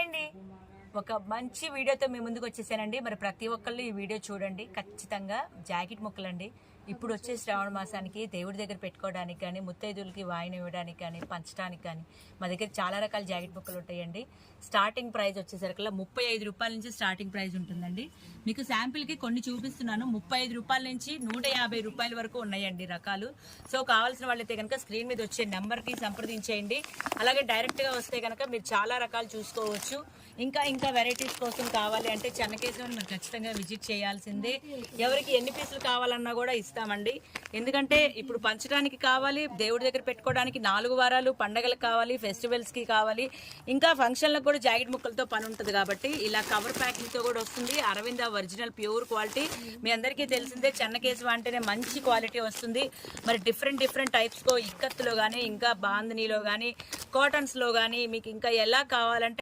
Hi అండి, ఒక మంచి వీడియోతో మీ ముందుకు వచ్చేసానండి. మరి ప్రతి ఒక్కళ్ళు ఈ వీడియో చూడండి. ఖచ్చితంగా జాకెట్ ముక్కలండి. ఇప్పుడు వచ్చే శ్రావణ మాసానికి దేవుడి దగ్గర పెట్టుకోవడానికి కానీ, ముత్తైదులకి వాయిన ఇవ్వడానికి కానీ, పంచడానికి కానీ మా దగ్గర చాలా రకాల జాకెట్ ముక్కలు ఉంటాయండి. స్టార్టింగ్ ప్రైస్ వచ్చేసరికి 35 రూపాయల నుంచి స్టార్టింగ్ ప్రైస్ ఉంటుందండి. మీకు శాంపిల్కి కొన్ని చూపిస్తున్నాను. 35 రూపాయల నుంచి 150 రూపాయల వరకు ఉన్నాయండి రకాలు. సో కావాల్సిన వాళ్ళైతే కనుక స్క్రీన్ మీద వచ్చే నెంబర్కి సంప్రదించేయండి. అలాగే డైరెక్ట్గా వస్తే కనుక మీరు చాలా రకాలు చూసుకోవచ్చు. ఇంకా వెరైటీస్ కోసం కావాలి అంటే చెన్నకేశవని మీరు ఖచ్చితంగా విజిట్ చేయాల్సిందే. ఎవరికి ఎన్ని పీసులు కావాలన్నా కూడా ఇస్తామండి. ఎందుకంటే ఇప్పుడు పంచడానికి కావాలి, దేవుడి దగ్గర పెట్టుకోవడానికి 4 వారాలు, పండగలకు కావాలి, ఫెస్టివల్స్కి కావాలి, ఇంకా ఫంక్షన్లకు కూడా జాకెట్ ముక్కలతో పని ఉంటుంది. కాబట్టి ఇలా కవర్ ప్యాకింగ్తో కూడా వస్తుంది. అరవింద ఒరిజినల్ ప్యూర్ క్వాలిటీ మీ అందరికీ తెలిసిందే. చెన్నకేశవ అంటేనే మంచి క్వాలిటీ వస్తుంది. మరి డిఫరెంట్ టైప్స్లో ఇక్కత్తులో కానీ, ఇంకా బాందనీలో కానీ, కాటన్స్లో కానీ మీకు ఇంకా ఎలా కావాలంటే